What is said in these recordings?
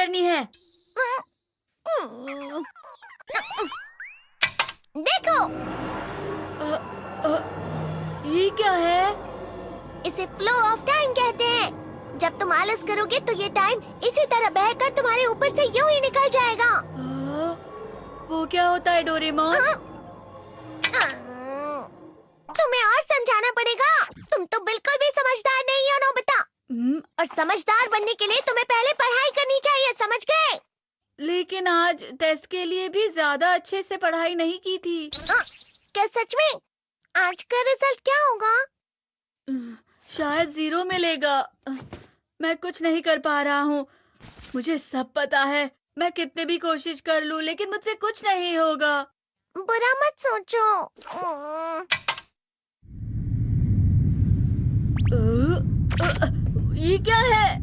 करनी है। देखो, ये क्या है? इसे फ्लो ऑफ टाइम कहते हैं। जब तुम आलस करोगे तो ये टाइम इसी तरह बहकर तुम्हारे ऊपर से यूं ही निकल जाएगा। वो क्या होता है डोरेमोन? तुम्हें और समझाना पड़ेगा। तुम तो बिल्कुल भी समझदार नहीं हो नोबिता। और समझदार बनने के लिए तुम्हें पहले पढ़ाई करनी चाहिए, समझ गए? लेकिन आज टेस्ट के लिए भी ज्यादा अच्छे से पढ़ाई नहीं की थी। क्या सच में? आज का रिजल्ट क्या होगा? शायद 0 मिलेगा। मैं कुछ नहीं कर पा रहा हूँ। मुझे सब पता है। मैं कितने भी कोशिश कर लूँ लेकिन मुझसे कुछ नहीं होगा। बुरा मत सोचो। ये क्या है?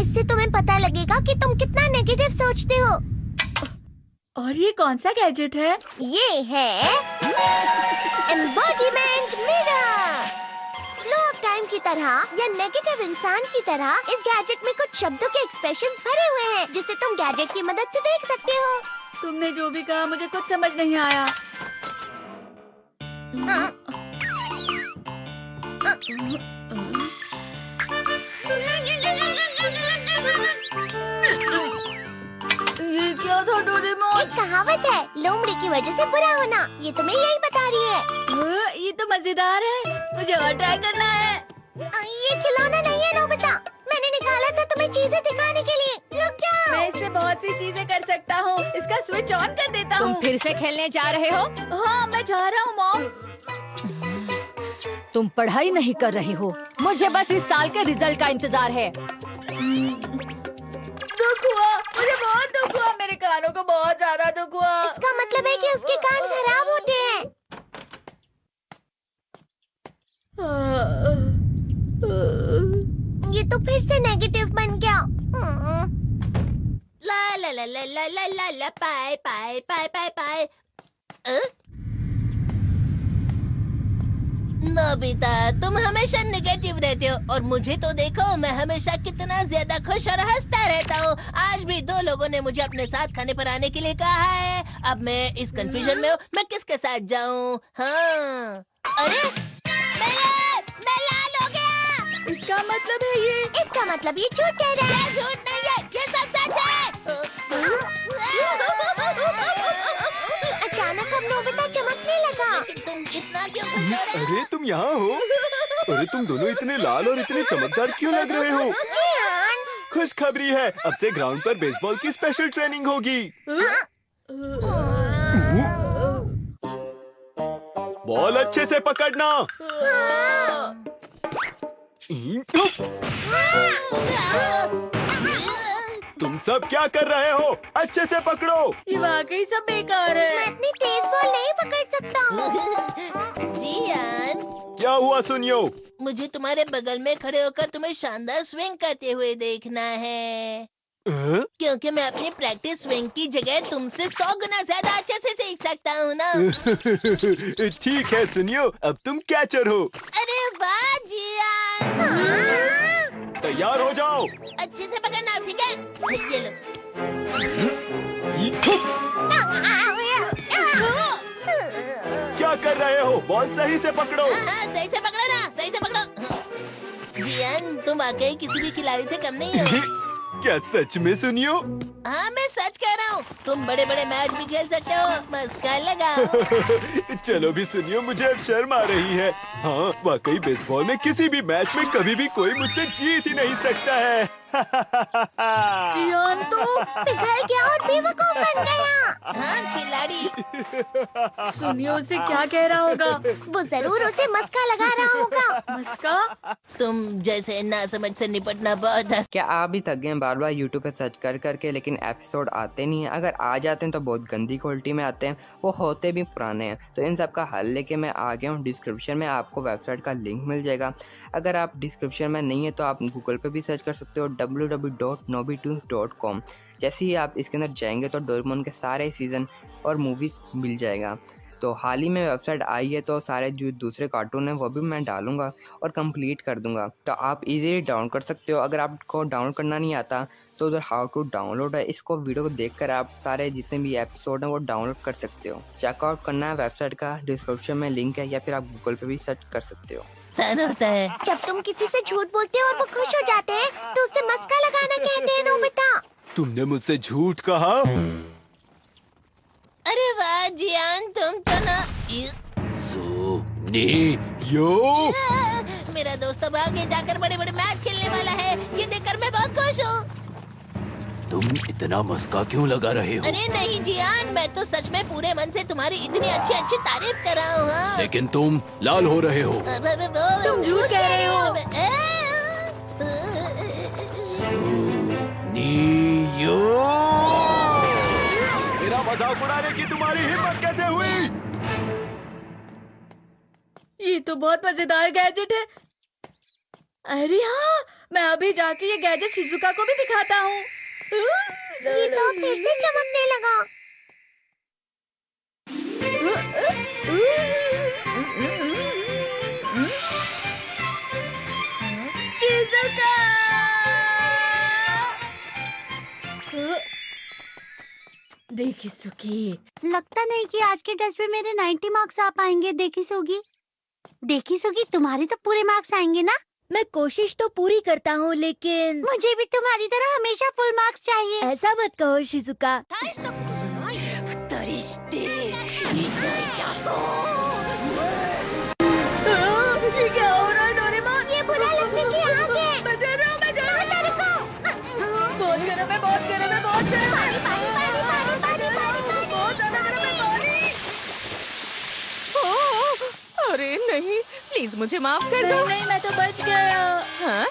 इससे तुम्हें पता लगेगा कि तुम कितना नेगेटिव सोचते हो। और ये कौन सा गैजेट है? ये है embodiment mirror. Flow of time की तरह या नेगेटिव इंसान की तरह इस गैजेट में कुछ शब्दों के एक्सप्रेशंस भरे हुए हैं जिसे तुम गैजेट की मदद से देख सकते हो। तुमने जो भी कहा मुझे कुछ समझ नहीं आया। ये क्या था डोरेमोन? एक कहावत है, लोमड़ी की वजह से बुरा होना। ये तुम्हें यही बता रही है। ये तो मजेदार है। मुझे और ट्राई करना है। ये खिलौना नहीं है नोबिता। मैंने निकाला था तुम्हें चीजें दिखाने के लिए। रुक जाओ। मैं इससे बहुत सी चीजें कर सकता हूँ। इसका स्विच ऑन कर देता हूँ। तुम फिर से खेलने जा रहे हो? हाँ, मैं जा रहा हूँ मॉम। तुम पढ़ाई नहीं कर रहे हो। मुझे बस इस साल के रिजल्ट का इंतजार है। दुख हुआ, मुझे बहुत दुख हुआ। मेरे कानों को बहुत ज्यादा दुख हुआ। इसका मतलब है कि उसके कान खराब होते हैं। ये तो फिर से नेगेटिव बन गया। ला ला ला ला ला ला ला ला पाए पाए पाए पाए पाए। नोबिता, तुम हमेशा नेगेटिव रहते हो और मुझे तो देखो, मैं हमेशा कितना ज्यादा खुश और हंसता रहता हूँ। आज भी 2 लोगों ने मुझे अपने साथ खाने पर आने के लिए कहा है। अब मैं इस कंफ्यूजन में हूँ, मैं किसके साथ जाऊँ? हाँ, अरे मैं लाल हो गया। इसका मतलब है ये? इसका मतलब ये झूठ कह रहा है। झूठ नहीं है, ये सब सच है। अचानक अब नोबिता चमकने लगा। तुम इतना क्यों खुश हो रहे हो? अरे तुम यहाँ हो? अरे तुम दोनों इतने लाल और इतने चमकदार क्यों लग रहे हो? खुशखबरी है, अब से ग्राउंड पर बेसबॉल की स्पेशल ट्रेनिंग होगी। बॉल अच्छे से पकड़ना। तुम सब क्या कर रहे हो? अच्छे से पकड़ो। ये वाकई सब बेकार है। मैं इतनी तेज बॉल नहीं पकड़ सकता हूँ। जियान, क्या हुआ सुनियो? मुझे तुम्हारे बगल में खड़े होकर तुम्हें शानदार स्विंग करते हुए देखना है। क्योंकि मैं अपनी प्रैक्टिस स्विंग की जगह तुमसे 100 गुना ज्यादा अच्छे से सीख सकता हूँ ना। ठीक है सुनियो, अब तुम कैचर हो। अरे वाह जियान। तैयार हो जाओ। अच्छे से पकड़ना, ठीक है? ये लो। क्या कर रहे हो? बॉल सही से पकड़ो। सही से पकड़ो ना, सही से पकड़ो। जियान, तुम वाकई किसी भी खिलाड़ी से कम नहीं हो। क्या सच में सुनियो? हाँ, मैं सच कह रहा हूँ। तुम बड़े बड़े मैच भी खेल सकते हो, बस कर लगाओ। चलो भी सुनियो, मुझे अब शर्म आ रही है। हाँ, वाकई बेसबॉल में किसी भी मैच में कभी भी कोई मुझसे जीत ही नहीं सकता है। जियान तो पिघल गया और बेवकूफ बन गया। हाँ, खिलाड़ी। सुनियो उसे क्या कह रहा होगा? वो जरूर उसे मस्का लगा रहा होगा। मस्का? तुम जैसे नासमझ से निपटना बहुत क्या आप भी थक गए बार बार यूट्यूब पे सर्च कर करके, लेकिन एपिसोड आते नहीं हैं? अगर आ जाते हैं तो बहुत गंदी क्वालिटी में आते हैं, वो होते भी पुराने हैं। तो इन सब का हल लेके मैं आ गया हूँ। डिस्क्रिप्शन में आपको वेबसाइट का लिंक मिल जाएगा। अगर आप डिस्क्रिप्शन में नहीं है तो आप गूगल पे भी सर्च कर सकते हो www.nobitoons.com। जैसे ही आप इसके अंदर जाएंगे तो डोरेमोन के सारे सीज़न और मूवीज़ मिल जाएगा। तो हाल ही में वेबसाइट आई है, तो सारे जो दूसरे कार्टून हैं वो भी मैं डालूंगा और कंप्लीट कर दूंगा। तो आप इजीली डाउनलोड कर सकते हो। अगर आपको डाउनलोड करना नहीं आता तो उधर हाउ टू डाउनलोड है, इसको वीडियो को देखकर आप सारे जितने भी एपिसोड हैं वो डाउनलोड कर सकते हो। चेकआउट करना है वेबसाइट का, डिस्क्रिप्शन में लिंक है, या फिर आप गूगल पे भी सर्च कर सकते हो। सन होता है। जब तुम किसी से झूठ बोलते हो और वो खुश हो जाते हैं तो उससे मस्का लगाना कहते हैं नोबिता। तुमने मुझसे झूठ कहा? अरे वाह जियान, तुम तो ना यो मेरा दोस्त अब आगे जाकर बड़े बड़े मैच खेलने वाला है। ये देखकर मैं बहुत खुश हूँ। तुम इतना मस्का क्यों लगा रहे हो? अरे नहीं जियान, मैं तो सच में पूरे मन से तुम्हारी इतनी अच्छी अच्छी तारीफ कर रहा हूँ। हाँ। लेकिन तुम लाल हो रहे हो। तुम झूठ कह रहे हो। नियो, मेरा मजाक उड़ाने की तुम्हारी हिम्मत कैसे हुई? ये तो बहुत मजेदार गैजेट है। अरे हाँ, मैं अभी जाके ये गैजेट शिजुका को भी दिखाता हूँ। ये तो फिर से चमकने लगा। शिजुका! देखी सुखी, लगता नहीं कि आज के टेस्ट में मेरे 90 मार्क्स आ पाएंगे। देखी सोगी तुम्हारे तो पूरे मार्क्स आएंगे ना? मैं कोशिश तो पूरी करता हूँ, लेकिन मुझे भी तुम्हारी तरह हमेशा फुल मार्क्स चाहिए। ऐसा मत कहो शिजुका। ये क्या हो रहा है डोरेमोन? ये बुरा लगने की आग है। मैं डर रहा हूँ, मैं डर रहा हूँ। बहुत गर्म है, बहुत गर्म है, बहुत गर्म है। पानी, पानी, पानी, पानी, पानी, पानी। बहुत ज्यादा गर्म है पानी। अरे नहीं, प्लीज मुझे माफ कर दो। नहीं, मैं तो बच गया। हाँ?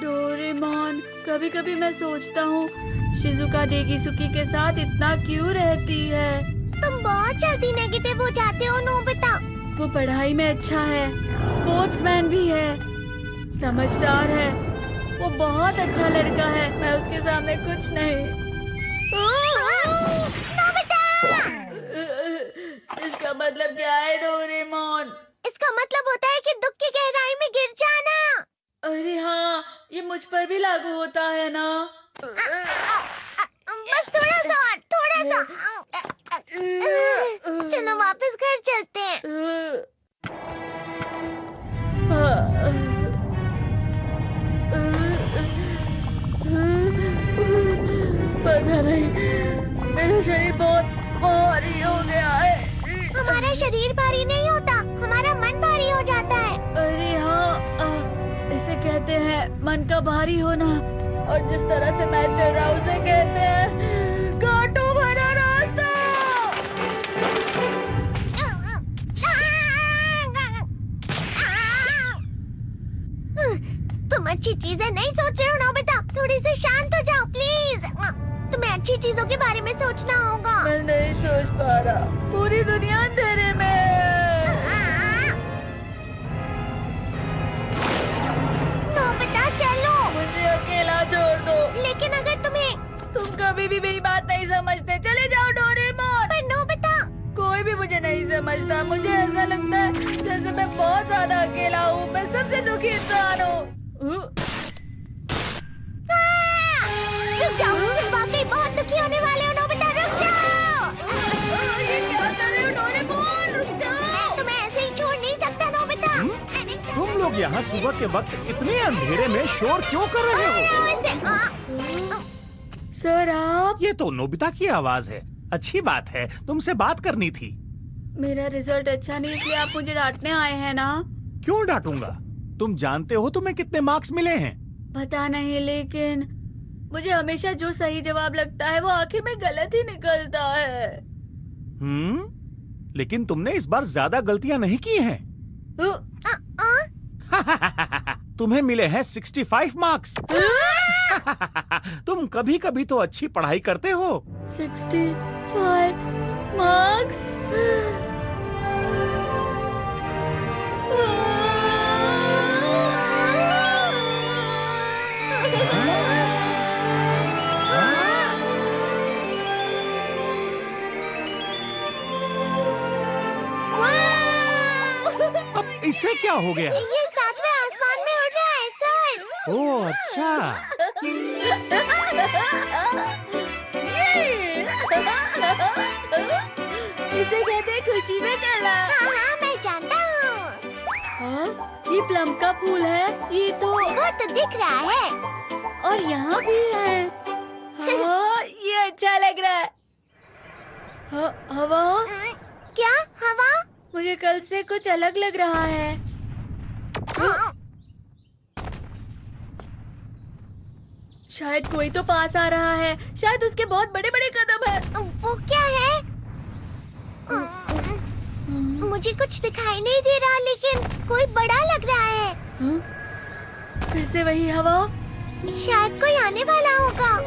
डोरेमोन, कभी कभी मैं सोचता हूँ शिजुका देगिसुकी के साथ इतना क्यों रहती है। तुम बहुत जल्दी नेगेटिव हो जाते हो नोबिता। वो पढ़ाई में अच्छा है, स्पोर्ट्समैन भी है, समझदार है, वो बहुत अच्छा लड़का है। मैं उसके सामने कुछ नहीं। नोबिता! इसका मतलब क्या है डोरेमोन? इसका मतलब होता है कि दुख की गहराई में गिर जाना। अरे हाँ, ये मुझ पर भी लागू होता है ना। बस थोड़ा सा और, थोड़ा सा। चलो वापस घर चलते हैं। पता नहीं, मेरा शरीर बहुत भारी हो गया है। हमारा शरीर भारी नहीं होता, हमारा मन भारी हो जाता है। अरे हाँ, इसे कहते हैं मन का भारी होना। और जिस तरह से मैं चल रहा हूँ उसे कहते हैं कांटों भरा रास्ता। तुम अच्छी चीजें नहीं सोच रहे हो नोबिता। थोड़ी सी शांत हो जाओ प्लीज। तुम्हें अच्छी चीजों के बारे में सोचना होगा। मैं नहीं सोच पा रहा, पूरी दुनिया अंधेरे में है। नोबिता चलो। मुझे अकेला छोड़ दो। लेकिन अगर तुम कभी भी मेरी बात नहीं समझते। चले जाओ डोरेमोन। पर नोबिता। कोई भी मुझे नहीं समझता। मुझे ऐसा लगता है जैसे मैं बहुत ज्यादा अकेला हूँ। मैं सबसे दुखी इंसान हूँ। रुक जाओ, तुम वाकई बहुत दुखी होने वाले हो नोबिता। रुक जाओ। ये क्या कर रहे हो डोरेमोन? रुक जाओ। मैं तुम्हें ऐसे ही छोड़ नहीं सकता नोबिता। तुम लोग यहाँ सुबह के वक्त इतने अंधेरे में शोर क्यों कर रहे हो? सर आप? ये तो नोबिता की आवाज है। अच्छी बात है, तुमसे बात करनी थी। मेरा रिजल्ट अच्छा नहीं, इसलिए आप मुझे डांटने आए हैं ना? क्यों डांटूंगा? तुम जानते हो तुम्हें कितने मार्क्स मिले हैं? पता नहीं, लेकिन मुझे हमेशा जो सही जवाब लगता है वो आखिर में गलत ही निकलता है। लेकिन तुमने इस बार ज्यादा गलतियां नहीं की हैं। तुम्हें मिले हैं 65 मार्क्स। तुम कभी कभी तो अच्छी पढ़ाई करते हो। 65 मार्क्स? इसे क्या हो गया? ये सातवें आसमान में उड़ रहा है सर। ओह अच्छा। इसे कहते हैं खुशी में चला। हाँ हाँ मैं जानता हूँ। हाँ, ये प्लम का फूल है। ये तो वो तो दिख रहा है। और यहाँ भी है। हाँ, ये अच्छा लग रहा है। हवा? क्या हवा? मुझे कल से कुछ अलग लग रहा है। शायद कोई तो पास आ रहा है। शायद उसके बहुत बड़े बड़े कदम हैं। वो क्या है? मुझे कुछ दिखाई नहीं दे रहा लेकिन कोई बड़ा लग रहा है। फिर से वही हवा। शायद कोई आने वाला होगा।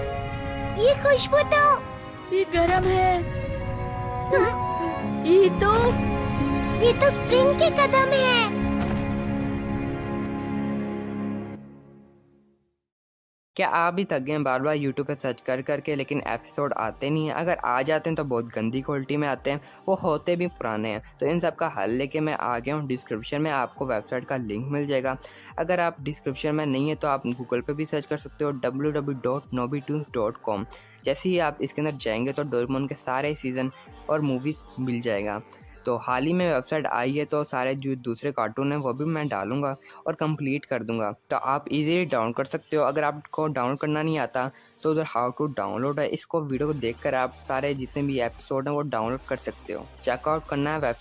ये खुशबू तो ये गरम है। ये तो स्प्रिंग के कदम है। क्या आप भी थक गए हैं बार बार यूट्यूब पे सर्च कर करके, लेकिन एपिसोड आते नहीं हैं? अगर आ जाते हैं तो बहुत गंदी क्वालिटी में आते हैं, वो होते भी पुराने हैं। तो इन सब का हल लेके मैं आ गया हूँ। डिस्क्रिप्शन में आपको वेबसाइट का लिंक मिल जाएगा। अगर आप डिस्क्रिप्शन में नहीं है तो आप गूगल पे भी सर्च कर सकते हो www.nobitoons.com। जैसे ही आप इसके अंदर जाएंगे तो डोरेमोन के सारे सीज़न और मूवीज़ मिल जाएगा। तो हाल ही में वेबसाइट आई है तो सारे जो दूसरे कार्टून हैं वो भी मैं डालूंगा और कंप्लीट कर दूंगा। तो आप इजीली डाउनलोड कर सकते हो। अगर आपको डाउनलोड करना नहीं आता तो उधर हाउ टू डाउनलोड है, इसको वीडियो को देखकर आप सारे जितने भी एपिसोड हैं वो डाउनलोड कर सकते हो। चेकआउट करना है वेबसाइट।